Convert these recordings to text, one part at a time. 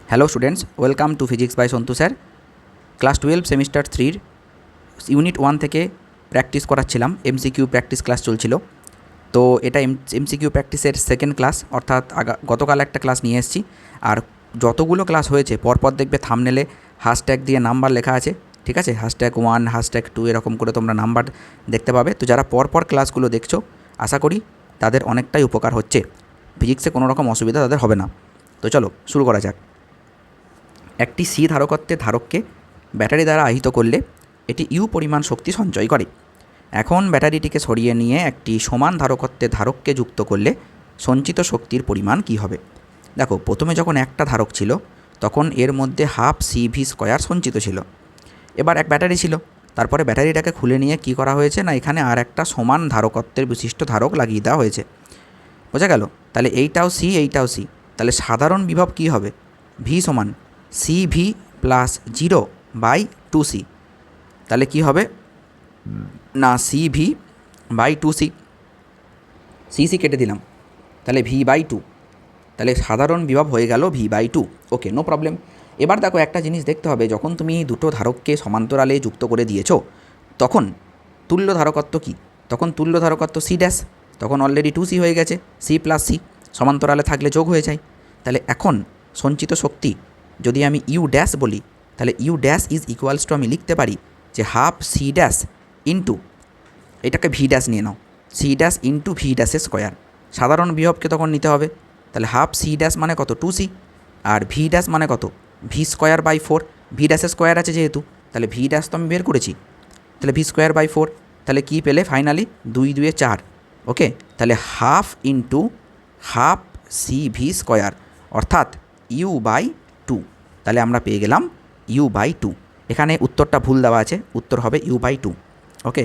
Hello students, welcome to physics by Santu sir. Class 12 semester 3 unit 1 থেকে practice করাচ্ছিলাম। MCQ practice class চলছিল। তো এটা এমসিকিউ প্র্যাকটিসের সেকেন্ড ক্লাস, অর্থাৎ গতকাল একটা ক্লাস নিয়ে এসেছি। আর যতগুলো ক্লাস হয়েছে পরপর দেখবে থাম্বনেলে হ্যাশট্যাগ দিয়ে নাম্বার লেখা আছে, ঠিক আছে? #1, #2 এরকম করে তোমরা নাম্বার দেখতে পাবে। তো যারা পরপর ক্লাসগুলো দেখছো, আশা করি তাদের অনেকটাই উপকার হচ্ছে। ফিজিক্সে কোনো রকম অসুবিধা তাদের হবে না। তো চলো শুরু করা যাক। একটি সি ধারকত্বের ধারককে ব্যাটারি দ্বারা আহিত করলে এটি ইউ পরিমাণ শক্তি সঞ্চয় করে। এখন ব্যাটারিটিকে সরিয়ে নিয়ে একটি সমান ধারকত্বের ধারককে যুক্ত করলে সঞ্চিত শক্তির পরিমাণ কী হবে? দেখো, প্রথমে যখন একটা ধারক ছিল তখন এর মধ্যে ½ CV² সঞ্চিত ছিল। এবার এক ব্যাটারি ছিল, তারপরে ব্যাটারিটাকে খুলে নিয়ে কি করা হয়েছে না, এখানে আর একটা সমান ধারকত্বের বিশিষ্ট ধারক লাগিয়ে দেওয়া হয়েছে। বোঝা গেল? তাহলে এইটাও সি, এইটাও সি। তাহলে সাধারণ বিভব কী হবে? ভি সমান CV প্লাস 0/2C। তাহলে কি হবে না, CV/2C, সি কেটে দিলাম, তাহলে V/2। তাহলে সাধারণ বিভব হয়ে গেল V/2। ওকে, নো প্রবলেম। এবার দেখো, একটা জিনিস দেখতে হবে, যখন তুমি দুটো ধারককে সমান্তরালে যুক্ত করে দিয়েছো তখন তুল্য ধারকত্ব কী? তখন তুল্য ধারকত্ব C ড্যাশ। তখন অলরেডি 2C হয়ে গেছে, C প্লাস C সমান্তরালে থাকলে যোগ হয়ে যায়। তাহলে এখন সঞ্চিত শক্তি যদি আমি ইউ ড্যাশ বলি, তাহলে U dash is equals to আমি লিখতে পারি যে ½ C ড্যাশ ইন্টু, এটাকে ভি ড্যাশ নিয়ে নাও, সি ড্যাশ ইন্টু ভি ড্যাশের স্কোয়ার। সাধারণ বিভবকে তখন নিতে হবে। তাহলে ½ C ড্যাশ মানে কত? 2C। আর ভি ড্যাশ মানে কত? V²/4। ভি ড্যাশের স্কোয়ার আছে যেহেতু, তাহলে ভি ড্যাশ তো আমি বের করেছি, তাহলে V²/4। তাহলে কী পেলে ফাইনালি? 2 2 4। ওকে, তাহলে ½ ইন্টু ½ CV², অর্থাৎ U/2। তাহলে আমরা পেয়ে গেলাম U/2। এখানে উত্তরটা ভুল দেওয়া আছে, উত্তর হবে U/2। ওকে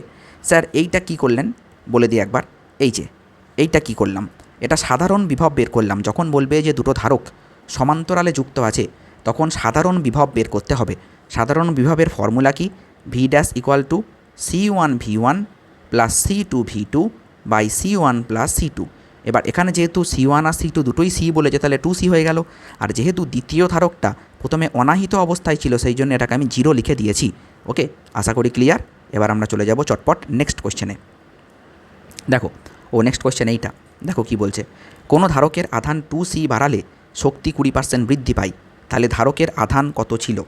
স্যার, এইটা কি করলেন বলে দিই একবার। এই যে এইটা কি করলাম, এটা সাধারণ বিভব বের করলাম। যখন বলবে যে দুটো ধারক সমান্তরালে যুক্ত আছে তখন সাধারণ বিভব বের করতে হবে। সাধারণ বিভবের ফর্মুলা কি? V dash equal to C1V1 plus C2V2 by C1 plus C2। এবার এখানে যেহেতু C1 আর C2 দুটোই C বলেছে, তাহলে 2C হয়ে গেল। আর যেহেতু দ্বিতীয় ধারকটা প্রথমে অনাহিত অবস্থায় ছিল, সেই জন্য এটাকে আমি 0 লিখে দিয়েছি। ওকে, আশা করি ক্লিয়ার। এবার আমরা চলে যাব চটপট নেক্সট কোশ্চেনে। দেখো, নেক্সট কোশ্চেন এইটা। দেখো কি বলছে, কোনো ধারকের আধান 2C বাড়ালে শক্তি 20% বৃদ্ধি পায়। তাহলে ধারকের আধান কত ছিল?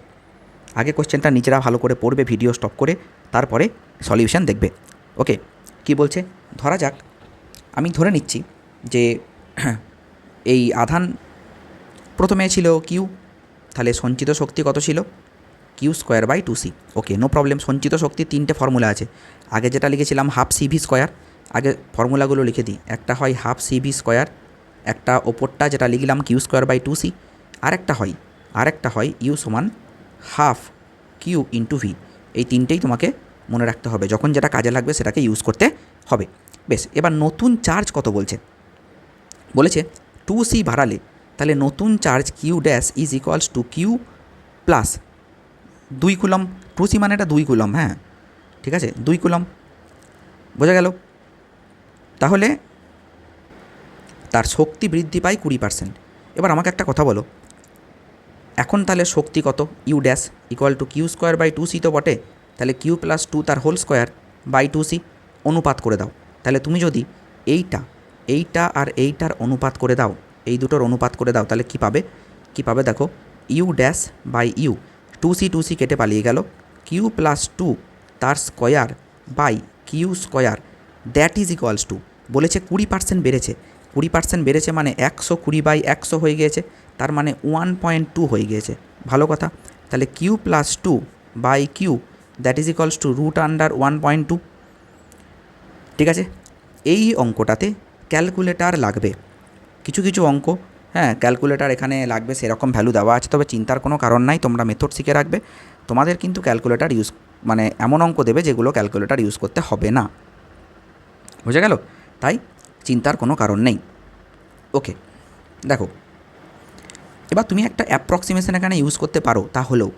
আগে কোশ্চেনটা নিজেরা ভালো করে পড়বে, ভিডিও স্টপ করে, তারপরে সলিউশন দেখবে। ওকে, কি বলছে? ধরা যাক, আমি ধরে নিচ্ছি যে এই আধান প্রথমে ছিল কিউ, তাহলে সঞ্চিত শক্তি কত ছিল? Q²/2C। ওকে, নো প্রবলেম। সঞ্চিত শক্তির 3টে ফর্মুলা আছে। আগে যেটা লিখেছিলাম ½ CV², আগে ফর্মুলাগুলো লিখে দিই। একটা হয় ½ CV², একটা ওপরটা যেটা লিখলাম Q²/2C, আরেকটা হয় U সমান ½ Q/V। এই তিনটেই তোমাকে মনে রাখতে হবে, যখন যেটা কাজে লাগবে সেটাকে ইউজ করতে হবে। বেশ, এবার নতুন চার্জ কত বলছে? বলেছে 2C বাড়ালে, তাহলে নতুন charge Q dash is equals two Q plus 2 coulomb. 2C মানে এটা 2 কুলম, হ্যাঁ ঠিক আছে, 2 কুলম। বোঝা গেল? তাহলে তার শক্তি বৃদ্ধি পায় 20%। এবার আমাকে একটা কথা বলো, এখন তাহলে শক্তি কত? You dash equal two Q²/2C তো বটে, তাহলে Q প্লাস 2 তার হোল স্কোয়ার বাই 2C। অনুপাত করে দাও। তাহলে তুমি যদি এইটা আর এইটার অনুপাত করে দাও, এই দুটোর অনুপাত করে দাও, তাহলে কি পাবে দেখো, you dash by you, 2C কেটে পালিয়ে গেল, Q প্লাস 2 তার square by Q², that is equals to, বলেছে 20% বেড়েছে। 20% বেড়েছে মানে 120/100 হয়ে গিয়েছে, তার মানে 1.2 হয়ে গিয়েছে। ভালো কথা। তাহলে Q plus 2 by Q, that is equals to √1.2। ঠিক আছে, এই অঙ্কটাতে ক্যালকুলেটার লাগবে। কিছু অঙ্ক, হ্যাঁ, ক্যালকুলেটার এখানে লাগবে, সেরকম ভ্যালু দেওয়া আছে। তবে চিন্তার কোনো কারণ নাই, তোমরা মেথড শিখে রাখবে। তোমাদের কিন্তু ক্যালকুলেটার ইউজ, মানে এমন অঙ্ক দেবে যেগুলো ক্যালকুলেটার ইউজ করতে হবে না। বুঝে গেল? তাই চিন্তার কোনো কারণ নেই। ওকে, দেখো, এবার তুমি একটা অ্যাপ্রক্সিমেশন এখানে ইউজ করতে পারো। তাহলেও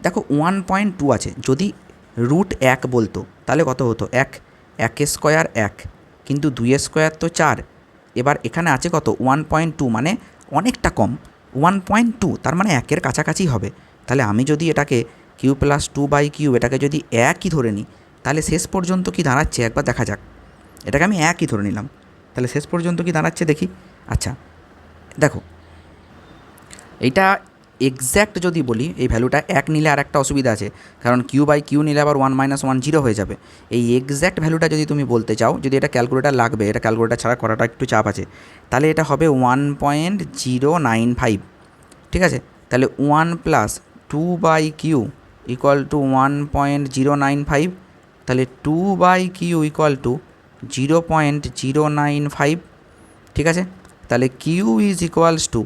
দেখো 1.2 আছে, যদি √1 বলতো তাহলে কত হতো? 1 1 কিন্তু 2 স্কোয়ার তো 4। এবার এখানে আছে কত? 1.2, মানে অনেকটা কম। 1.2, তার মানে 1-এর কাছাকাছি হবে। তাহলে আমি যদি এটাকে Q plus two by Q এটাকে যদি একই ধরে নিই, তাহলে শেষ পর্যন্ত কি দাঁড়াচ্ছে একবার দেখা যাক। এটাকে আমি একই ধরে নিলাম, তাহলে শেষ পর্যন্ত কি দাঁড়াচ্ছে দেখি। আচ্ছা দেখো, এইটা এক্স্যাক্ট যদি বলি, এই ভ্যালুটা এক নিলে আর একটা অসুবিধা আছে, কারণ কিউ বাই কিউ নিলে আবার 1 - 1 0 হয়ে যাবে। এই এক্স্যাক্ট ভ্যালুটা যদি তুমি বলতে চাও, যদি এটা ক্যালকুলেটার লাগবে, এটা ক্যালকুলেটার ছাড়া করাটা একটু চাপ আছে, তাহলে এটা হবে 1.095। ঠিক আছে, তাহলে 1 plus two by Q equal to 1.095, তাহলে 2 বাই কিউ ইকুয়াল টু 0.095। ঠিক আছে, তাহলে Q is equals to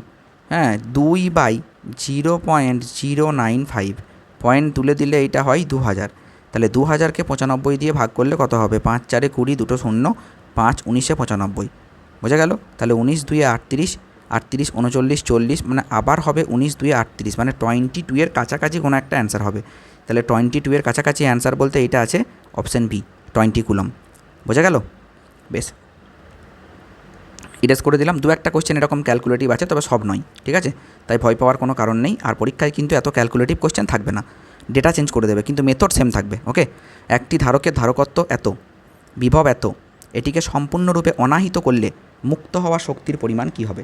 2/0.095, point তুলে দিলে এটা হয় 2000। তাহলে 2000কে 95 দিয়ে ভাগ করলে কত হবে? 5 4 20, 2 0, 5 19 95। বোঝা গেল? তাহলে 19 2 38, 38 39 40, মানে আবার হবে 19 2 38, মানে 22 এর কাছাকাছি কোনো একটা অ্যান্সার হবে। তাহলে 22 এর কাছাকাছি অ্যান্সার বলতে এটা আছে অপশান বি, 20 কুলম। বোঝা গেল? বেশ, ইরেজ করে দিলাম। 2-1টা কোশ্চেন এরকম ক্যালকুলেটিভ আছে, তবে সব নয়। ঠিক আছে, তাই ভয় পাওয়ার কোনো কারণ নেই। আর পরীক্ষায় কিন্তু এত ক্যালকুলেটিভ কোশ্চেন থাকবে না, ডেটা চেঞ্জ করে দেবে, কিন্তু মেথড সেম থাকবে। ওকে, একটি ধারকের ধারকত্ব এত, বিভব এত, এটিকে সম্পূর্ণরূপে অনাহিত করলে মুক্ত হওয়া শক্তির পরিমাণ কী হবে?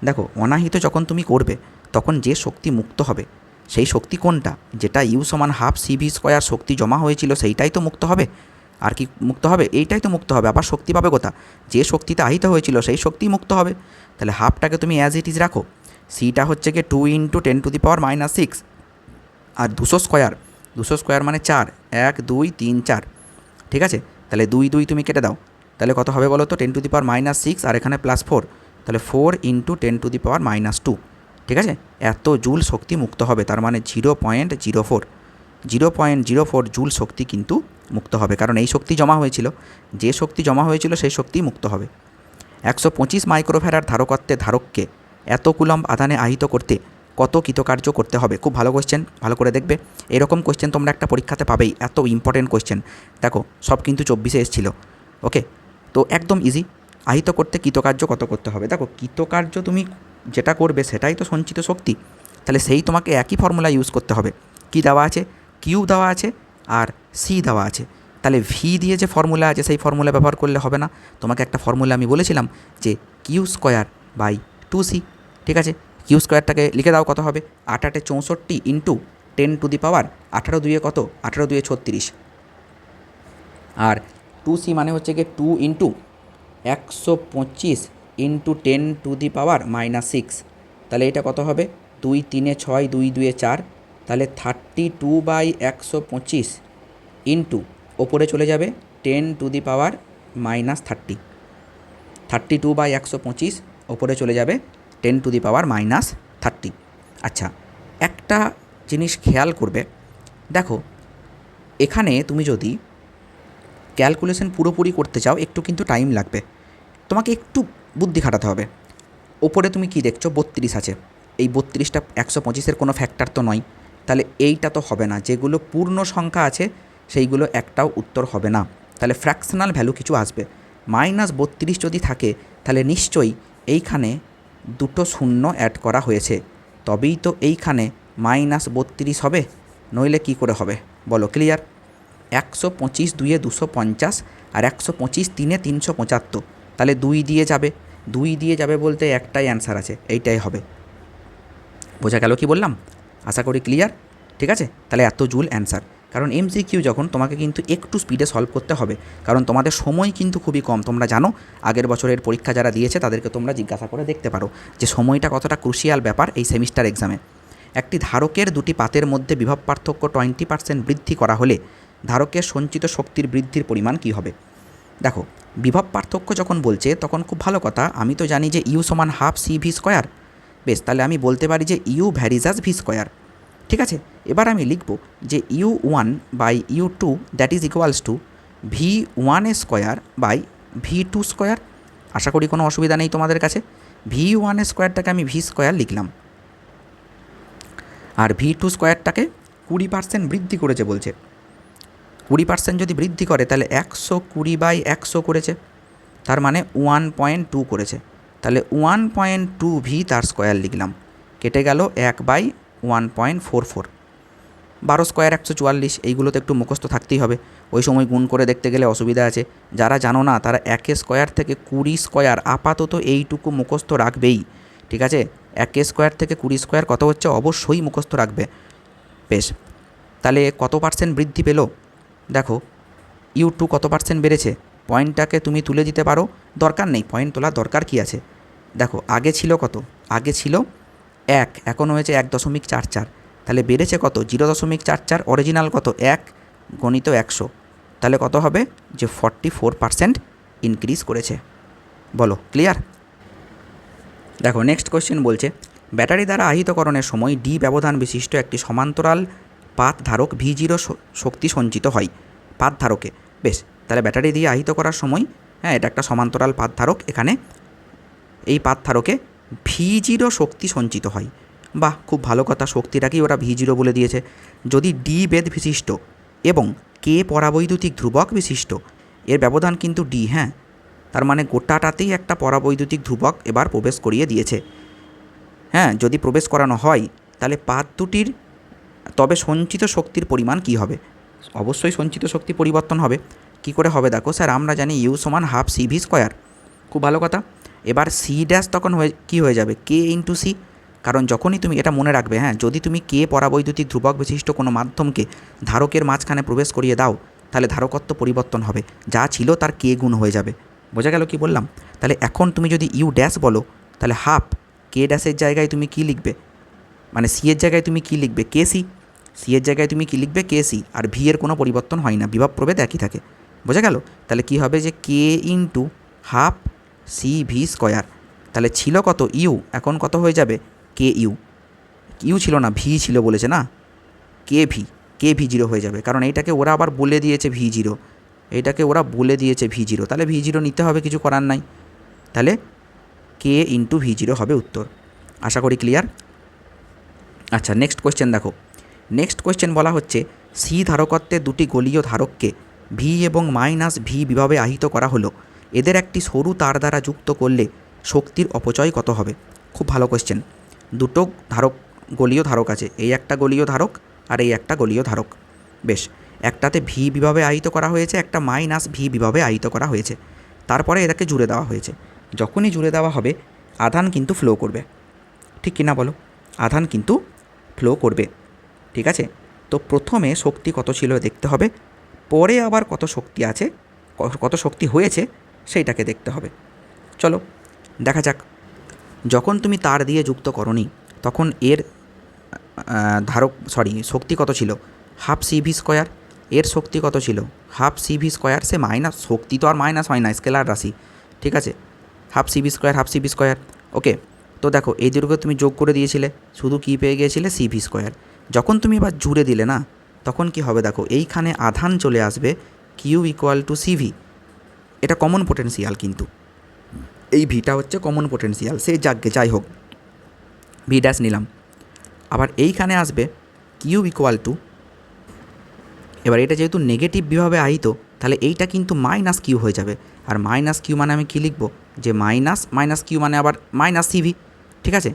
দেখো, অনাহিত যখন তুমি করবে তখন যে শক্তি মুক্ত হবে সেই শক্তি কোনটা? যেটা ইউ সমান হাফ সিভি স্কোয়ার শক্তি জমা হয়েছিল সেইটাই তো মুক্ত হবে। আর কি মুক্ত হবে? এইটাই তো মুক্ত হবে। আবার শক্তি পাবে কোথা? যে শক্তিতে আহিত হয়েছিল সেই শক্তিই মুক্ত হবে। তাহলে হাফটাকে তুমি অ্যাজ ইট ইজ রাখো, সিটা হচ্ছে গিয়ে 2 × 10⁻⁻6, আর 200 স্কোয়ার মানে 4, 1 2 3 4। ঠিক আছে, তাহলে 2 2 তুমি কেটে দাও, তাহলে কত হবে বলো তো? 10⁻⁻6, আর এখানে +4, তাহলে 4 × 10⁻²। ঠিক আছে, এত জুল শক্তি মুক্ত হবে, তার মানে 0.04 জুল শক্তি কিন্তু মুক্ত হবে, কারণ এই শক্তি জমা হয়েছিল, যে শক্তি জমা হয়েছিল সেই শক্তি মুক্ত হবে। 125 মাইক্রোফ্যারাড ধারকত্বের ধারককে এত কুলম্ব আধানে আহিত করতে কত কৃতকার্য করতে হবে? খুব ভালো কোশ্চেন, ভালো করে দেখবে। এরকম কোশ্চেন তোমরা একটা পরীক্ষাতে পাবেই, এত ইম্পর্টেন্ট কোশ্চেন। দেখো, সব কিন্তু 24-এ এসেছিলো। ওকে, তো একদম ইজি। আহিত করতে কৃতকার্য কত করতে হবে? দেখো, কৃতকার্য তুমি যেটা করবে সেটাই তো সঞ্চিত শক্তি, তাহলে সেই তোমাকে একই ফর্মুলা ইউজ করতে হবে। কি দেওয়া আছে? কিউ দেওয়া আছে আর সি দেওয়া আছে। তাহলে ভি দিয়ে যে ফর্মুলা আছে সেই ফর্মুলা ব্যবহার করলে হবে না। তোমাকে একটা ফর্মুলা আমি বলেছিলাম যে কিউ স্কোয়ার বাই 2c। ঠিক আছে, কিউ স্কোয়ারটাকে লিখে দাও, কত হবে? 8 8 64 ইন্টু 10⁻, 18 2 কত? 18 2 36, আর 2c মানে হচ্ছে গিয়ে 2 × 125 ইন্টু 10⁻⁻6। তাহলে এটা কত হবে? 2 3 6, 2 2 4, তাহলে 32/125 ইন্টু ওপরে চলে যাবে 10⁻⁻30, 32/125 ওপরে চলে যাবে 10⁻⁻30। আচ্ছা, একটা জিনিস খেয়াল করবে, দেখো এখানে তুমি যদি ক্যালকুলেশন পুরোপুরি করতে চাও একটু কিন্তু টাইম লাগবে, তোমাকে একটু বুদ্ধি খাটাতে হবে। ওপরে তুমি কি দেখছো? 32 আছে, এই 32টা 125-এর কোনো ফ্যাক্টর তো নয়, তাহলে এইটা তো হবে না। যেগুলো পূর্ণ সংখ্যা আছে সেইগুলো একটাও উত্তর হবে না, তাহলে ফ্র্যাকশনাল ভ্যালু কিছু আসবে। -32 যদি থাকে তাহলে নিশ্চয়ই এইখানে দুটো শূন্য অ্যাড করা হয়েছে, তবেই তো এইখানে -32 হবে, নইলে কি করে হবে বলো? ক্লিয়ার? 125 2 250, আর 125 3 375, তাহলে 2 দিয়ে যাবে, 2 দিয়ে যাবে বলতে একটাই অ্যান্সার আছে, এইটাই হবে। বোঝা গেল কি বললাম? আশা করি ক্লিয়ার। ঠিক আছে, তাহলে এত জুল অ্যান্সার। কারণ এমসিকিউ যখন, তোমাকে কিন্তু একটু স্পিডে সলভ করতে হবে, কারণ তোমাদের সময় কিন্তু খুবই কম। তোমরা জানো, আগের বছরের পরীক্ষা যারা দিয়েছে তাদেরকে তোমরা জিজ্ঞাসা করে দেখতে পারো যে সময়টা কতটা ক্রুশিয়াল ব্যাপার এই সেমিস্টার এক্সামে। একটি ধারকের দুটি পাতের মধ্যে বিভব পার্থক্য 20% বৃদ্ধি করা হলে ধারকের সঞ্চিত শক্তির বৃদ্ধির পরিমাণ কী হবে? দেখো, বিভব পার্থক্য যখন বলছে তখন খুব ভালো কথা, আমি তো জানি যে ইউ সমান হাফ সি ভি স্কোয়ার। বেশ, তাহলে আমি বলতে পারি যে U varies as V square. ঠিক আছে, এবার আমি লিখব যে u1/u2 that is equals to v1 square by v2 square. আশা করি কোনো অসুবিধা নেই তোমাদের কাছে। v1 স্কোয়ারটাকে আমি ভি স্কোয়ার লিখলাম, আর v2 স্কোয়ারটাকে 20% বৃদ্ধি করেছে বলছে। 20% যদি বৃদ্ধি করে তাহলে 120/100 করেছে, তার মানে 1.2 করেছে, তাহলে 1.2 ভি তার স্কোয়ার লিখলাম। কেটে গেল 1/1.44, 12 স্কোয়ার 144, এইগুলো তো একটু মুখস্থ থাকতেই হবে, ওই সময় গুণ করে দেখতে গেলে অসুবিধা আছে। যারা জানো না তারা 1 স্কোয়ার থেকে 20 স্কোয়ার আপাতত এইটুকু মুখস্থ রাখবেই, ঠিক আছে? 1 স্কোয়ার থেকে 20 স্কোয়ার কত হচ্ছে অবশ্যই মুখস্থ রাখবে। বেশ, তাহলে কত পার্সেন্ট বৃদ্ধি পেল দেখো, U2 কত পার্সেন্ট বেড়েছে, পয়েন্টটাকে তুমি তুলে দিতে পারো, দরকার নেই পয়েন্ট তোলার, দরকার কি আছে? দেখো আগে ছিল কত, আগে ছিল 1, এখন হয়েছে 1.44, তাহলে বেড়েছে কত 0.44, অরিজিনাল কত 1 গণিত 100, তাহলে কত হবে যে 44% ইনক্রিজ করেছে। বলো ক্লিয়ার? দেখো নেক্সট কোয়েশ্চেন বলছে, ব্যাটারি দ্বারা আহিতকরণের সময় ডি ব্যবধান বিশিষ্ট একটি সমান্তরাল পাত ধারক V0 শক্তি সঞ্চিত হয় পাত ধারকে। বেশ, তাহলে ব্যাটারি দিয়ে আহিত করার সময়, হ্যাঁ এটা একটা সমান্তরাল পাত ধারক, এখানে এই পাত ধারকে V0 শক্তি সঞ্চিত হয়। বাহ, খুব ভালো কথা, শক্তিটাকেই ওরা V0 বলে দিয়েছে। যদি ডি বেধ বিশিষ্ট এবং কে পরাবৈদ্যুতিক ধ্রুবক বিশিষ্ট, এর ব্যবধান কিন্তু ডি, হ্যাঁ তার মানে গোটাটাতেই একটা পরাবৈদ্যুতিক ধ্রুবক এবার প্রবেশ করিয়ে দিয়েছে। হ্যাঁ, যদি প্রবেশ করানো হয় তাহলে পাত দুটির তবে সঞ্চিত শক্তির পরিমাণ কি হবে? অবশ্যই সঞ্চিত শক্তি পরিবর্তন হবে। কি করে হবে দেখো, স্যার আমরা জানি U সমান হাফ CV স্কোয়ার, খুব ভালো কথা। এবার C ড্যাশ তখন কী হয়ে যাবে, K ইন্টু C, কারণ যখনই তুমি এটা মনে রাখবে, হ্যাঁ যদি তুমি কে পরাবৈদ্যুতিক ধ্রুবক বিশিষ্ট কোনো মাধ্যমকে ধারকের মাঝখানে প্রবেশ করিয়ে দাও, তাহলে ধারকত্ব পরিবর্তন হবে, যা ছিল তার কে গুণ হয়ে যাবে। বোঝা গেল কি বললাম? তাহলে এখন তুমি যদি U ড্যাশ বলো, তাহলে হাফ কে ড্যাশের জায়গায় তুমি কি লিখবে, মানে সি এর জায়গায় তুমি কি লিখবে, KC, সি এর জায়গায় তুমি কি লিখবে, KC, আর ভি এর কোনো পরিবর্তন হয় না, বিভব প্রভেদ একই থাকে। বোঝা গেল? তাহলে কি হবে যে K into half CV square, তাহলে ছিল কত U, এখন কত হয়ে যাবে KU, ইউ ছিল না ভি ছিল বলেছে না, KV0 হয়ে যাবে, কারণ এইটাকে ওরা আবার বলে দিয়েছে V0, এইটাকে ওরা বলে দিয়েছে V0, তাহলে V0 নিতে হবে, কিছু করার নাই। তাহলে K ইন্টু V0 হবে উত্তর। আশা করি ক্লিয়ার। আচ্ছা নেক্সট কোয়েশ্চেন দেখো, নেক্সট কোয়েশ্চেন বলা হচ্ছে সি ধারকত্বের দুটি গোলীয় ধারককে ভি এবং মাইনাস ভি বিভবে আহিত করা হলো, এদের একটি সরু তার দ্বারা যুক্ত করলে শক্তির অপচয় কত হবে? খুব ভালো কোয়েশ্চেন। দুটো গোলীয় ধারক আছে, এই একটা গোলীয় ধারক আর এই একটা গোলীয় ধারক। বেশ, একটাতে ভি বিভবে আহিত করা হয়েছে, একটা মাইনাস ভি বিভবে আহিত করা হয়েছে, তারপরে এটাকে জুড়ে দেওয়া হয়েছে। যখনই জুড়ে দেওয়া হবে আধান কিন্তু ফ্লো করবে, ঠিক কিনা বলো? আধান কিন্তু ফ্লো করবে, ঠিক আছে? তো প্রথমে শক্তি কত ছিল দেখতে হবে, পরে আবার কত শক্তি আছে, কত শক্তি হয়েছে সেইটাকে দেখতে হবে। চলো দেখা যাক। যখন তুমি তার দিয়ে যুক্ত করনি তখন এর শক্তি কত ছিল, হাফ CV স্কোয়ার, এর শক্তি কত ছিল হাফ CV স্কোয়ার, সে মাইনাস, শক্তি তো আর মাইনাস হয় না, স্কেলার রাশি, ঠিক আছে? হাফ CV স্কোয়ার, ওকে। তো দেখো এই দুটোকে তুমি যোগ করে দিয়েছিলে, শুধু কি পেয়ে গিয়েছিলে CV স্কোয়ার। যখন তুমি এবার জুড়ে দিলে না, তখন কি হবে দেখো, এইখানে আধান চলে আসবে Q ইকুয়াল টু CV, এটা কমন পোটেনশিয়াল, কিন্তু এই ভিটা হচ্ছে কমন পোটেনশিয়াল, সেই যাই হোক ভি ড্যাশ নিলাম। আবার এইখানে আসবে Q ইকুয়াল টু, এবার এটা যেহেতু নেগেটিভ বিভাবে আহিত, তাহলে এইটা কিন্তু মাইনাস কিউ হয়ে যাবে, আর মাইনাস কিউ মানে আমি কী লিখব, যে মাইনাস কিউ মানে আবার মাইনাস CV, ঠিক আছে?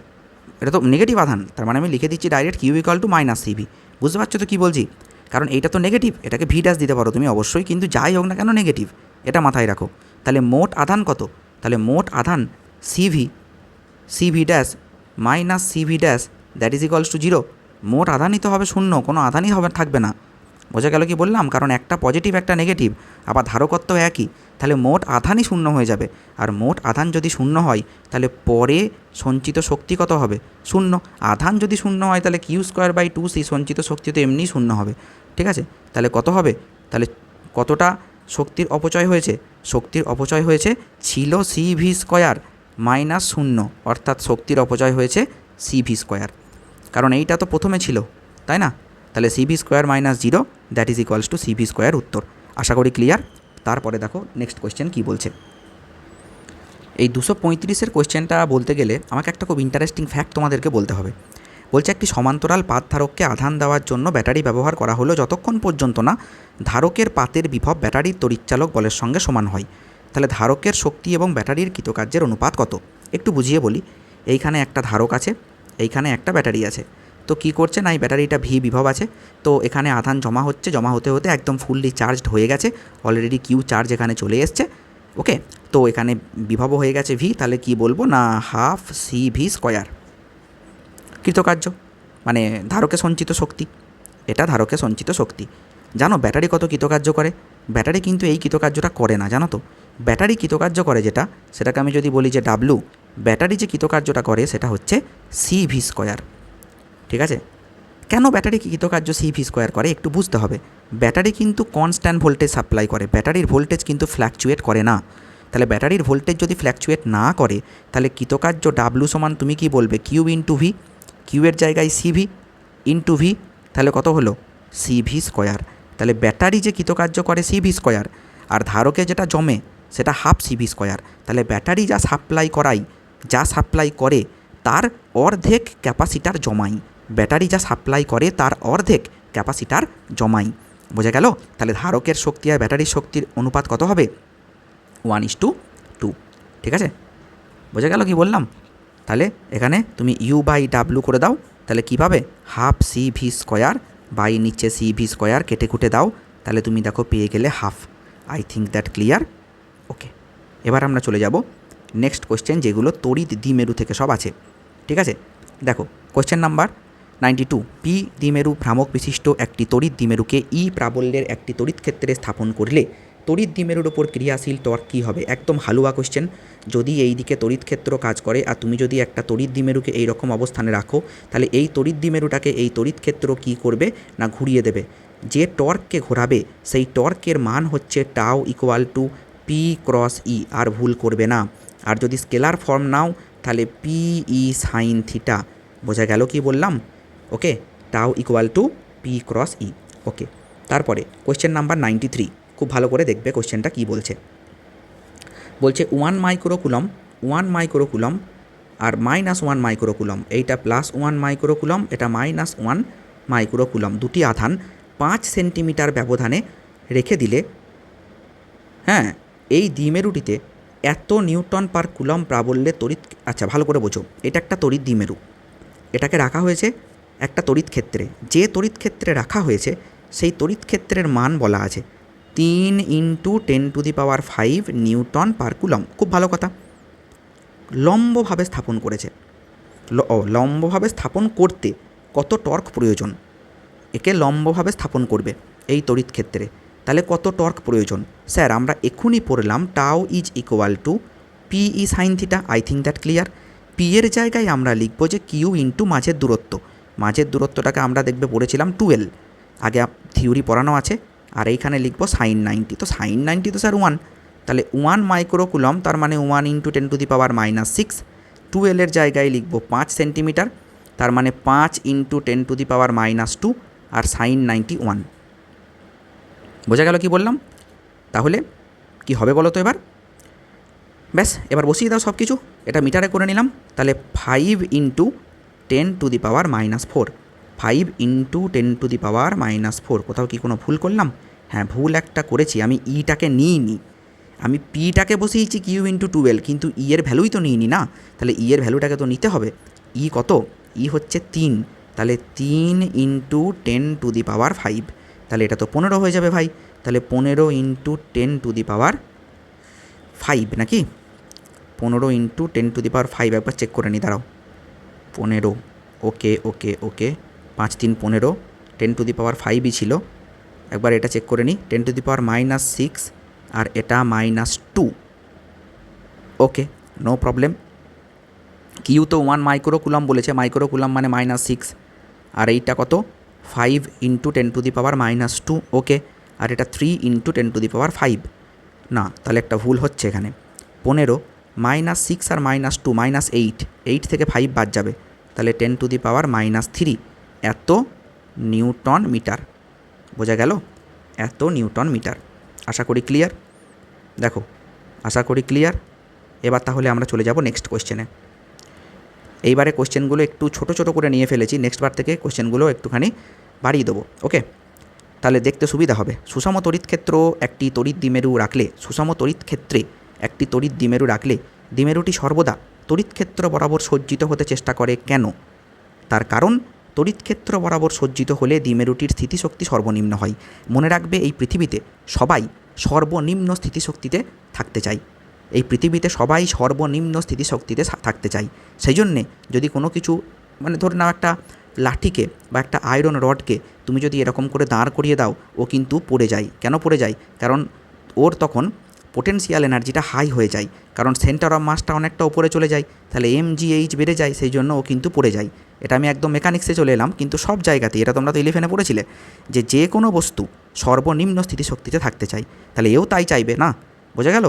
এটা তো নেগেটিভ আধান, তার মানে আমি লিখে দিচ্ছি direct Q equal to minus CV। বুঝতে পারছো তো কী বলছি? কারণ এইটা তো নেগেটিভ, এটাকে ভি ড্যাশ দিতে পারো তুমি অবশ্যই, কিন্তু যাই হোক না কেন নেগেটিভ, এটা মাথায় রাখো। তাহলে মোট আধান কত, তাহলে মোট আধান CV dash minus CV dash that is equals two 0, মোট আধানই তো হবে শূন্য, কোনো আধানই থাকবে না। বোঝা গেল কি বললাম? কারণ একটা পজিটিভ একটা নেগেটিভ, আবার ধারকত্ব একই, তাহলে মোট আধানই শূন্য হয়ে যাবে। আর মোট আধান যদি শূন্য হয় তাহলে পরে সঞ্চিত শক্তি কত হবে, শূন্য। আধান যদি শূন্য হয় তাহলে Q²/2C সঞ্চিত শক্তি তো এমনিই শূন্য হবে, ঠিক আছে? তাহলে কত হবে, তাহলে কতটা শক্তির অপচয় হয়েছে? শক্তির অপচয় হয়েছে ছিল CV স্কোয়ার মাইনাস 0, অর্থাৎ শক্তির অপচয় হয়েছে CV স্কোয়ার, কারণ এইটা তো প্রথমে ছিল, তাই না? তাহলে CV square minus 0 that is equals two CV square উত্তর। আশা করি ক্লিয়ার। তারপরে দেখো নেক্সট কোয়েশ্চেন কী বলছে। এই 235-এর কোয়েশ্চেনটা বলতে গেলে আমাকে একটা খুব ইন্টারেস্টিং ফ্যাক্ট তোমাদেরকে বলতে হবে। বলছে একটি সমান্তরাল পাত ধারককে আধান দেওয়ার জন্য ব্যাটারি ব্যবহার করা হলো যতক্ষণ পর্যন্ত না ধারকের পাতের বিভব ব্যাটারির তড়িৎচালক বলের সঙ্গে সমান হয়। তাহলে ধারকের শক্তি এবং ব্যাটারির কৃতকার্যের অনুপাত কত? একটু বুঝিয়ে বলি। এইখানে একটা ধারক আছে, এইখানে একটা ব্যাটারি আছে। তো কী করছে না, এই ব্যাটারিটা ভি বিভব আছে, তো এখানে আধান জমা হচ্ছে, জমা হতে হতে একদম ফুললি চার্জড হয়ে গেছে, অলরেডি কিউ চার্জ এখানে চলে এসছে। ওকে, তো এখানে বিভব হয়ে গেছে ভি, তাহলে কি বলবো না হাফ সি ভি স্কোয়ার কৃতকার্য, মানে ধারকে সঞ্চিত শক্তি, এটা ধারকে সঞ্চিত শক্তি। জানো ব্যাটারি কত কৃতকার্য করে? ব্যাটারি কিন্তু এই কৃতকার্যটা করে না, জানো তো। ব্যাটারি কৃতকার্য করে যেটা, সেটাকে আমি যদি বলি যে ডাব্লু, ব্যাটারি যে কৃতকার্যটা করে সেটা হচ্ছে সি ভি স্কোয়ার। ঠিক আছে, কেন ব্যাটারি কৃতকার্য সি ভি স্কোয়ার করে একটু বুঝতে হবে। ব্যাটারি কিন্তু কনস্ট্যান্ট ভোল্টেজ সাপ্লাই করে, ব্যাটারির ভোল্টেজ কিন্তু ফ্ল্যাকচুয়েট করে না। তাহলে ব্যাটারির ভোল্টেজ যদি ফ্ল্যাকচুয়েট না করে, তাহলে কৃতকার্য ডাব্লু সমান তুমি কি বলবে, কিউ ইন্টু ভি, কিউয়ের জায়গায় সিভি ইন্টু ভি, তাহলে কত হলো সিভি স্কোয়ার। তাহলে ব্যাটারি যে কৃতকার্য করে সিভি স্কোয়ার, আর ধারকে যেটা জমে সেটা হাফ সিভি স্কোয়ার। তাহলে ব্যাটারি যা সাপ্লাই করে তার অর্ধেক ক্যাপাসিটার জমাই, ব্যাটারি যা সাপ্লাই করে তার অর্ধেক ক্যাপাসিটার জমাই। বোঝা গেল? তাহলে ধারকের শক্তি আর ব্যাটারির শক্তির অনুপাত কত হবে, 1:2। ঠিক আছে, বোঝা গেল কি বললাম? তাহলে এখানে তুমি ইউ বাই ডাব্লু করে দাও, তাহলে কী পাবে, half C V square by নিচে সি ভি স্কোয়ার কেটে কুটে দাও, তাহলে তুমি দেখো পেয়ে গেলে half. I think that clear. Okay, এবার আমরা চলে যাব নেক্সট কোয়েশ্চেন, যেগুলো তড়িৎ দ্বিমেরু থেকে সব আছে। ঠিক আছে, দেখো কোয়েশ্চেন নাম্বার 92। পি দ্বিমেরু ভ্রামক বিশিষ্ট একটি তড়িৎ দ্বিমেরুকে ই প্রাবল্যের একটি তড়িৎ ক্ষেত্রে স্থাপন করলে তড়িৎ দ্বিমেরুর ওপর ক্রিয়াশীল টর্ক কী হবে? একদম হালুয়া কোশ্চেন। যদি এই দিকে তড়িৎ ক্ষেত্র কাজ করে আর তুমি যদি একটা তড়িৎ দ্বিমেরুকে এই রকম অবস্থানে রাখো, তাহলে এই তড়িৎ দ্বিমেরুটাকে এই তড়িৎ ক্ষেত্র কী করবে না ঘুরিয়ে দেবে। যে টর্ককে ঘোরাবে সেই টর্কের মান হচ্ছে tau equal to P cross E, আর ভুল করবে না। আর যদি স্কেলার ফর্ম নাও তাহলে পি ই সাইন থিটা। বোঝা গেল কি বললাম? Okay, tau equal to P cross E. Okay, তারপরে কোয়েশ্চেন নাম্বার 93, খুব ভালো করে দেখবে কোশ্চেনটা কী বলছে। বলছে 1 মাইক্রোকুলম আর -1 মাইক্রোকুলম, এইটা +1 মাইক্রোকুলম, এটা -1 মাইক্রোকুলম, দুটি আধান 5 সেন্টিমিটার ব্যবধানে রেখে দিলে, হ্যাঁ, এই দ্বিমেরুটিতে এত নিউটন পার কুলম প্রাবল্যে তড়িৎ, আচ্ছা ভালো করে বোঝো, এটা একটা তড়িৎ দ্বিমেরু, এটাকে রাখা হয়েছে একটা তড়িৎ ক্ষেত্রে। যে তড়িৎ ক্ষেত্রে রাখা হয়েছে সেই তড়িৎ ক্ষেত্রের মান বলা আছে 3 × 10⁵ নিউটন পার কুলম। খুব ভালো কথা। লম্বভাবে স্থাপন করেছে, লম্বভাবে স্থাপন করতে কত টর্ক প্রয়োজন? একে লম্বভাবে স্থাপন করবে এই তড়িৎ ক্ষেত্রে, তাহলে কত টর্ক প্রয়োজন? স্যার আমরা এখনই পড়লাম tau is equal to P E sine theta. I think that clear. P এর জায়গায় আমরা লিখব যে কিউ ইন্টু মাঝের দূরত্ব, মাঝের দূরত্বটাকে আমরা দেখবে পড়েছিলাম 12, আগে থিওরি পড়ানো আছে। আর এইখানে লিখব সাইন 90, তো সাইন 90 তো স্যার 1, তাহলে 1 মাইক্রোকুলম, তার মানে 1 × 10⁻⁻6। 12 এর জায়গায় লিখব 5 সেন্টিমিটার, তার মানে 5 × 10⁻², আর সাইন 91। বোঝা গেল কি বললাম? তাহলে কি হবে বলো তো এবার? ব্যাস, এবার বসিয়ে দাও সব কিছু। এটা মিটারে করে নিলাম, তাহলে 5 × 10⁻⁻4, 5 × 10⁻⁻4। কোথাও কি কোনো ভুল করলাম? হ্যাঁ, ভুল একটা করেছি, আমি ইটাকে নিইনি, আমি পিটাকে বসিয়েছি কিউ ইন্টু 12, কিন্তু ই এর ভ্যালুই তো নিইনি না, তাহলে ই এর ভ্যালুটাকে তো নিতে হবে। ই কত? ই হচ্ছে 3, তাহলে 3 × 10⁵, তাহলে এটা তো 15 হয়ে যাবে ভাই। তাহলে 15 × 10⁵, নাকি 15 × 10⁵, একবার চেক করে নিই, দাঁড়াও। 15, ওকে ওকে ওকে, 5 3 15, 10⁵ ছিল। একবার এটা চেক করে নিই, 10⁻⁻6, আর এটা -2। ওকে, নো প্রবলেম। কিউ তো 1 মাইক্রোকুলম বলেছে, মাইক্রোকুলম মানে -6, আর এইটা কত 5 × 10⁻⁻2। ওকে, আর এটা 3 × 10⁵। না, তাহলে একটা ভুল হচ্ছে এখানে। 15 -6 আর -2 -8, 8 থেকে 5 বাদ যাবে, তাহলে 10⁻⁻3 এত নিউটন মিটার। বোঝা গেল? এত নিউটন মিটার। আশা করি ক্লিয়ার। দেখো, আশা করি ক্লিয়ার। এবার তাহলে আমরা চলে যাব নেক্সট কোয়েশ্চেনে। এইবারে কোয়েশ্চেনগুলো একটু ছোট ছোট করে নিয়ে ফেলেছি, নেক্সট বার থেকে কোয়েশ্চেনগুলো একটুখানি বাড়িয়ে দেবো। ওকে, তাহলে দেখতে সুবিধা হবে। সুষম তড়িৎ ক্ষেত্র একটি তড়িৎ দ্বিমেরু রাখলে, সুষম তড়িৎ ক্ষেত্রে একটি তড়িৎ দ্বিমেরু রাখলে দ্বিমেরুটি সর্বদা তড়িৎ ক্ষেত্র বরাবর সজ্জিত হতে চেষ্টা করে কেন? তার কারণ তড়িৎ ক্ষেত্র বরাবর সজ্জিত হলে দ্বিমেরুটির স্থিতিশক্তি সর্বনিম্ন হয়। মনে রাখবে, এই পৃথিবীতে সবাই সর্বনিম্ন স্থিতিশক্তিতে থাকতে চায়। এই পৃথিবীতে সবাই সর্বনিম্ন স্থিতিশক্তিতে থাকতে চায়। সেই জন্যে যদি কোনো কিছু, মানে ধরে নাও একটা লাঠিকে বা একটা আয়রন রডকে তুমি যদি এরকম করে দাঁড় করিয়ে দাও, ও কিন্তু পড়ে যায়। কেন পড়ে যায়? কারণ ওর তখন পোটেনশিয়াল এনার্জিটা হাই হয়ে যায়, কারণ সেন্টার অফ মাসটা অনেকটা উপরে চলে যায়, তাহলে mgh বেড়ে যায়, সেই জন্য ও কিন্তু পড়ে যায়। এটা আমি একদম মেকানিক্সে চলে এলাম, কিন্তু সব জায়গাতে এটা তোমরা তো 11-এ পড়েছিলে যে কোনো বস্তু সর্বনিম্ন স্থিতিশক্তিতে থাকতে চাই, তাহলে এও তাই চাইবে না। বোঝা গেল?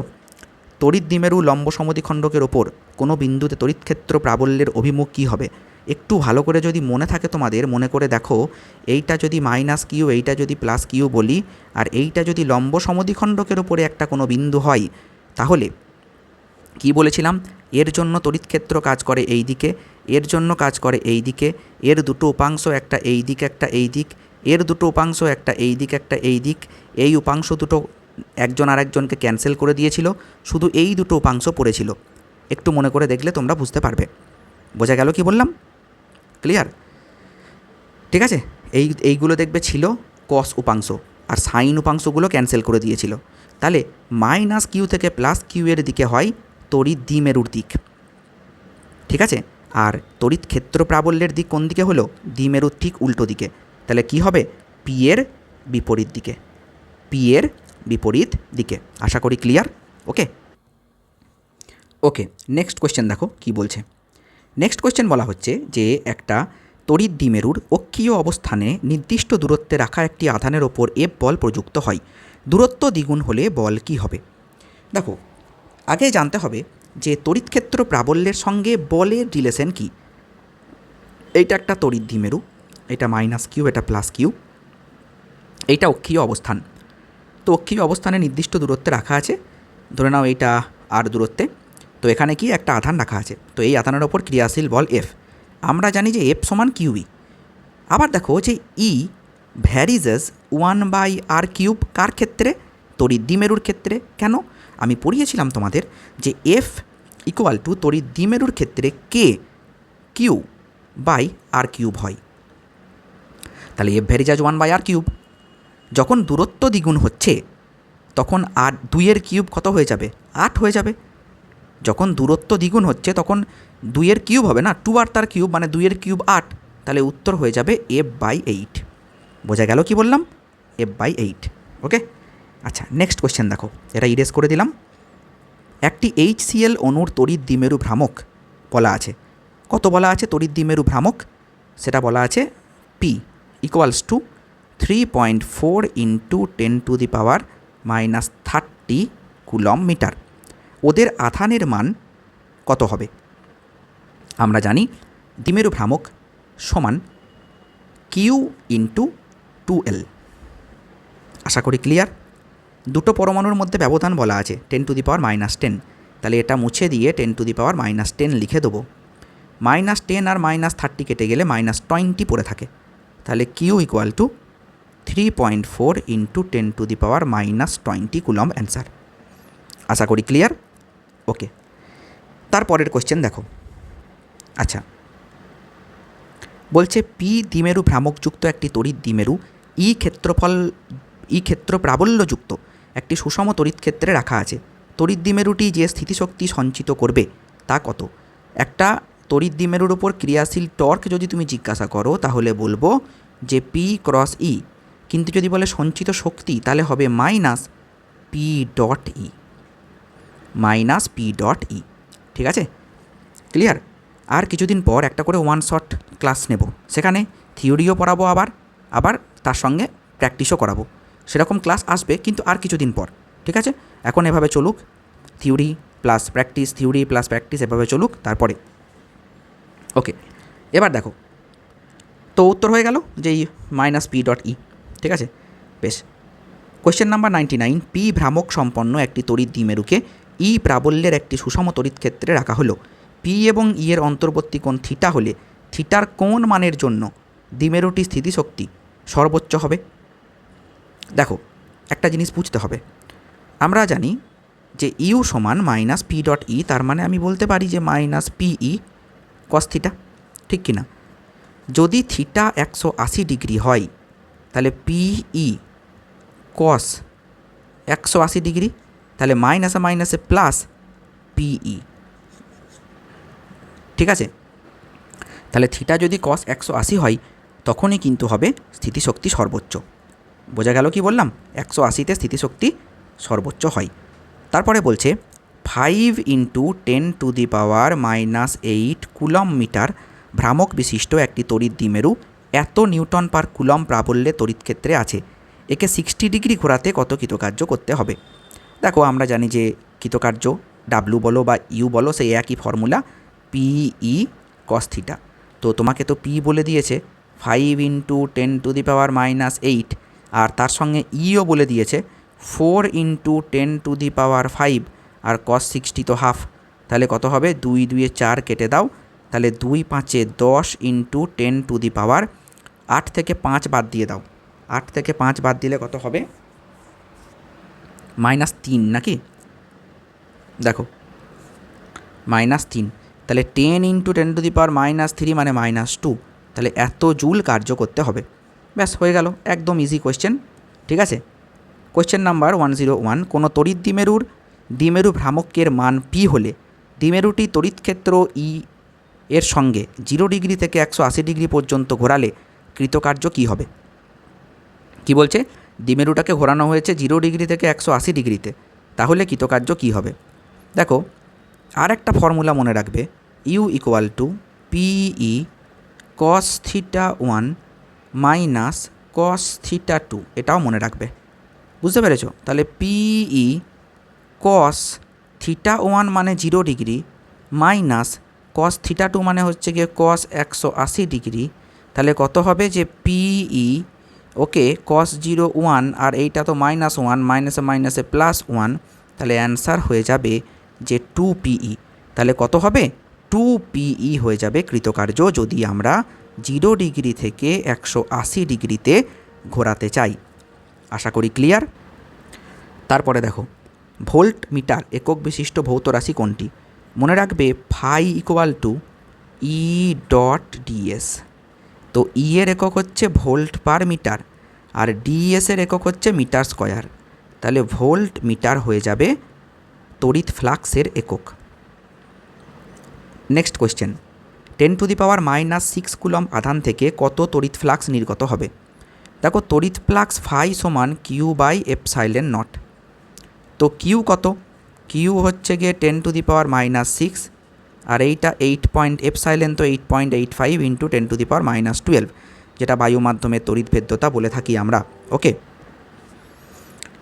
তড়িৎ দ্বিমেরু লম্ব সমদ্বিখণ্ডকের ওপর কোনো বিন্দুতে তড়িৎক্ষেত্র প্রাবল্যের অভিমুখ কী হবে? একটু ভালো করে যদি মনে থাকে তোমাদের, মনে করে দেখো, এইটা যদি মাইনাস কিউ, এইটা যদি প্লাস কিউ বলি, আর এইটা যদি লম্ব সমদ্বিখণ্ডকের ওপরে একটা কোনো বিন্দু হয়, তাহলে কি বলেছিলাম? এর জন্য তড়িৎক্ষেত্র কাজ করে এই দিকে, এর জন্য কাজ করে এই দিকে, এর দুটো উপাংশ, একটা এই দিক একটা এই দিক, এর দুটো উপাংশ, একটা এই দিক একটা এই দিক, এই উপাংশ দুটো একজন আরেকজনকে ক্যান্সেল করে দিয়েছিল, শুধু এই দুটো উপাংশ পড়েছিল। একটু মনে করে দেখলে তোমরা বুঝতে পারবে। বোঝা গেল কি বললাম? ক্লিয়ার? ঠিক আছে, এইগুলো দেখবে ছিল কস উপাংশ, আর সাইন উপাংশগুলো ক্যান্সেল করে দিয়েছিল। তাহলে মাইনাস কিউ থেকে প্লাস কিউ এর দিকে হয় তড়িৎ দ্বিমেরুর দিক। ঠিক আছে, আর তড়িৎ ক্ষেত্র প্রাবল্যের দিক কোন দিকে হলো? দ্বিমেরুর ঠিক উল্টো দিকে। তাহলে কি হবে? পি এর বিপরীত দিকে, পি এর বিপরীত দিকে। আশা করি ক্লিয়ার। ওকে ওকে, নেক্সট কোয়েশ্চেন দেখো কি বলছে। নেক্সট কোয়েশ্চেন বলা হচ্ছে যে একটা তড়িৎ দ্বিমেরুর অক্ষীয় অবস্থানে নির্দিষ্ট দূরত্বে রাখা একটি আধানের ওপর এফ বল প্রযুক্ত হয়। দূরত্ব দ্বিগুণ হলে বল কি হবে? দেখো, আগে জানতে হবে যে তড়িৎক্ষেত্র প্রাবল্যের সঙ্গে বলের রিলেশন কি। এইটা একটা তড়িৎ দ্বিমেরু, এটা মাইনাস কিউ, এটা প্লাস কিউ, এইটা অক্ষীয় অবস্থান। তো অক্ষীয় অবস্থানে নির্দিষ্ট দূরত্বে রাখা আছে, ধরে নাও এইটা আর দূরত্বে। তো এখানে কি একটা আধান রাখা আছে, তো এই আধানের ওপর ক্রিয়াশীল বল এফ। আমরা জানি যে এফ সমান কিউই। আবার দেখো যে ই ভ্যারিজেস 1/r³ কার ক্ষেত্রে? তড়িৎ দ্বিমেরুর ক্ষেত্রে। কেন? আমি পড়িয়েছিলাম তোমাদের যে এফ ইকুয়াল টু তড়িৎ দ্বিমেরুর ক্ষেত্রে কে কিউ বাই r³ হয়। তাহলে এফ ভ্যারিজেস 1/r³। যখন দূরত্ব দ্বিগুণ হচ্ছে তখন আর 2-এর কিউব কত হয়ে যাবে? 8 হয়ে যাবে। যখন দূরত্ব দ্বিগুণ হচ্ছে তখন 2-এর কিউব হবে না, 2 আর তার কিউব, মানে 2-এর কিউব 8। তাহলে উত্তর হয়ে যাবে f/8। বোঝা গেল কি বললাম? f/8। ওকে, আচ্ছা নেক্সট কোয়েশ্চেন দেখো, এটা ইরেজ করে দিলাম। একটি HCl অণুর তড়িৎ দ্বিমেরু ভ্রামক বলা আছে। কত বলা আছে তড়িৎ দ্বিমেরু ভ্রামক? সেটা বলা আছে P equals to 3.4 × 10⁻³ coulomb metre. ওদের আধানের মান কত হবে? আমরা জানি দ্বিমেরু ভ্রামক সমান কিউ ইন্টু 2L। আশা করি ক্লিয়ার। দুটো পরমাণুর মধ্যে ব্যবধান বলা আছে 10⁻⁻10। তাহলে এটা মুছে দিয়ে 10⁻⁻10 লিখে দেবো। -10 আর -30 কেটে গেলে -20 পড়ে থাকে। তাহলে Q equal to 3.4 × 10⁻⁻20 coulomb answer. আশা করি ক্লিয়ার। ওকে, তারপরের কোয়েশ্চেন দেখো। আচ্ছা, বলছে পি দ্বিমেরু ভ্রামকযুক্ত একটি তড়িৎ দ্বিমেরু ই ক্ষেত্র প্রাবল্যযুক্ত একটি সুষম তড়িৎ ক্ষেত্রে রাখা আছে। তড়িৎ দ্বিমেরুটি যে স্থিতিশক্তি সঞ্চিত করবে তা কত? একটা তড়িৎ দ্বিমেরুর ওপর ক্রিয়াশীল টর্ক যদি তুমি জিজ্ঞাসা করো তাহলে বলবো যে P × E, কিন্তু যদি বলে সঞ্চিত শক্তি তাহলে হবে -P.E, -P.E। ঠিক আছে, ক্লিয়ার। আর কিছুদিন পর একটা করে ওয়ান শট ক্লাস নেব, সেখানে থিওরিও পড়াবো, আবার তার সঙ্গে প্র্যাকটিসও করাবো। সেরকম ক্লাস আসবে কিন্তু আর কিছুদিন পর। ঠিক আছে, এখন এভাবে চলুক, theory plus practice, theory plus practice, এভাবে চলুক। তারপরে ওকে, এবার দেখো তো উত্তর হয়ে গেল যে -P.E। ঠিক আছে, বেশ। কোয়েশ্চেন নাম্বার 99, পি ভ্রামক সম্পন্ন একটি তড়িৎ দ্বিমেরুকে ই প্রাবল্যের একটি সুষম তড়িৎ ক্ষেত্রে রাখা হলো। পি এবং ই এর অন্তর্বর্তী কোণ থিটা হলে থিটার কোণ মানের জন্য দ্বিমেরুটি স্থিতিশক্তি সর্বোচ্চ হবে। দেখো, একটা জিনিস বুঝতে হবে। আমরা জানি যে ইউ সমান -P.E, তার মানে আমি বলতে পারি যে -PE cos θ, ঠিক কিনা? যদি থিটা 180 ডিগ্রি হয় তাহলে পিই কস 180 ডিগ্রি, তাহলে মাইনাসে মাইনাসে প্লাস পিই। ঠিক আছে, তাহলে থিটা যদি কস 180 হয় তখনই কিন্তু হবে স্থিতিশক্তি সর্বোচ্চ। বোঝা গেল কি বললাম? 180তে স্থিতিশক্তি সর্বোচ্চ হয়। তারপরে বলছে 5 × 10⁻⁻8 কুলম মিটার ভ্রামক বিশিষ্ট একটি তড়িৎ দ্বিমেরু এত নিউটন পার কুলম প্রাবল্যে তড়িৎ ক্ষেত্রে আছে, একে 60 ডিগ্রি ঘোরাতে কত কৃতকার্য করতে হবে? দেখো আমরা জানি যে কৃতকার্য ডাব্লু বলো বা ইউ বলো সেই একই ফর্মুলা, পিই কস থিটা। তো তোমাকে তো পি বলে দিয়েছে 5 × 10⁻⁻8, আর তার সঙ্গে ইও বলে দিয়েছে 4 × 10⁵, আর cos 60 তো হাফ। তাহলে কত হবে? 2 2 4 কেটে দাও, তাহলে 2 5 10 × 10⁻8 থেকে 5 বাদ দিয়ে দাও। 8 থেকে 5 বাদ দিলে কত হবে? -3 নাকি? দেখো -3, তাহলে 10 × 10⁻³ মানে -2, তাহলে এত জুল কার্য করতে হবে। ব্যাস হয়ে গেল, একদম ইজি কোয়েশ্চেন। ঠিক আছে, কোয়েশ্চেন নাম্বার 101, কোনো তড়িৎ দ্বিমেরু ভ্রামকের মান পি হলে দ্বিমেরুটি তড়িৎ ক্ষেত্র ই এর সঙ্গে 0 ডিগ্রি থেকে 180 ডিগ্রি পর্যন্ত ঘোরালে কৃতকার্য কী হবে? কি বলছে? দ্বিমেরুটাকে ঘোরানো হয়েছে 0 ডিগ্রি থেকে 180 ডিগ্রিতে, তাহলে কৃতকার্য কী হবে? দেখো আর একটা ফর্মুলা মনে রাখবে, U equal to P E cos theta 1 minus cos theta 2, এটাও মনে রাখবে। বুঝতে পেরেছো? তাহলে পিই কস থিটা 1 মানে 0 ডিগ্রি মাইনাস কস থিটা 2 মানে হচ্ছে গিয়ে কস 180 ডিগ্রি, তাহলে কত হবে? যে পিই ওকে কস 0 1, আর এইটা তো -1, মাইনাসে মাইনাসে +1, তাহলে অ্যান্সার হয়ে যাবে যে 2 পিই। তাহলে কত হবে? 2 পিই হয়ে যাবে কৃতকার্য যদি আমরা 0 ডিগ্রি থেকে 180 ডিগ্রিতে ঘোরাতে চাই। আশা করি ক্লিয়ার। তারপরে দেখো ভোল্ট মিটার একক বিশিষ্ট ভৌত রাশি কোনটি? মনে রাখবে ফাই ইকুয়াল টু E.ds। তো ই এর একক হচ্ছে ভোল্ট পার মিটার, আর ডিএস এর একক হচ্ছে মিটার স্কয়ার। তাহলে ভোল্ট মিটার হয়ে যাবে তড়িৎ ফ্লাক্সের একক। নেক্সট কোয়েশ্চেন, 10⁻⁻6 কুলম আধান থেকে কত তড়িৎ ফ্লাক্স নির্গত হবে? দেখো তড়িৎ ফ্লাক্স ফাই সমান Q/ε0। তো কিউ কত? কিউ হচ্ছে গিয়ে 10⁻⁻6, আর এইটা 8.ε, তো 8.85 × 10⁻12, যেটা বায়ু মাধ্যমে তড়িৎ ভেদ্যতা বলে থাকি আমরা। ওকে,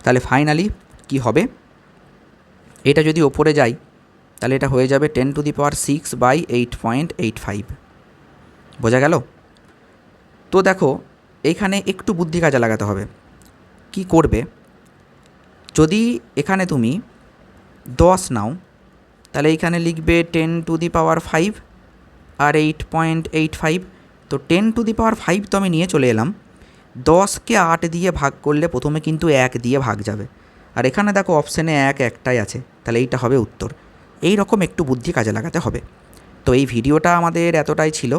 তাহলে ফাইনালি কি হবে? এটা যদি ওপরে যায় তাহলে এটা হয়ে যাবে 10⁻6/8.85। বোঝা গেল? তো দেখো এইখানে একটু বুদ্ধি কাজে লাগাতে হবে। কি করবে? যদি এখানে তুমি 10 নাও তাহলে এইখানে লিখবে 10⁵ আর 8.85। তো 10⁵ তো আমি নিয়ে চলে এলাম, 10কে 8 দিয়ে ভাগ করলে প্রথমে কিন্তু 1 দিয়ে ভাগ যাবে, আর এখানে দেখো অপশানে 1 একটাই আছে, তাহলে এইটা হবে উত্তর। এই রকম একটু বুদ্ধি কাজে লাগাতে হবে। তো এই ভিডিওটা আমাদের এতটাই ছিল,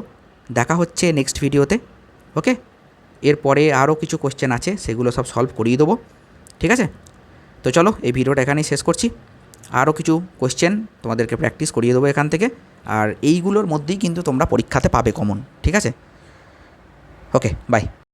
দেখা হচ্ছে নেক্সট ভিডিওতে। ওকে, এরপরে আরও কিছু কোশ্চেন আছে, সেগুলো সব সলভ করিয়ে দেবো। ঠিক আছে, তো চলো এই ভিডিওটা এখানেই শেষ করছি। আরও কিছু কোশ্চেন তোমাদেরকে প্র্যাকটিস করিয়ে দেবো এখান থেকে, আর এইগুলোর মধ্যেই কিন্তু তোমরা পরীক্ষাতে পাবে কমন। ঠিক আছে, ওকে, বাই।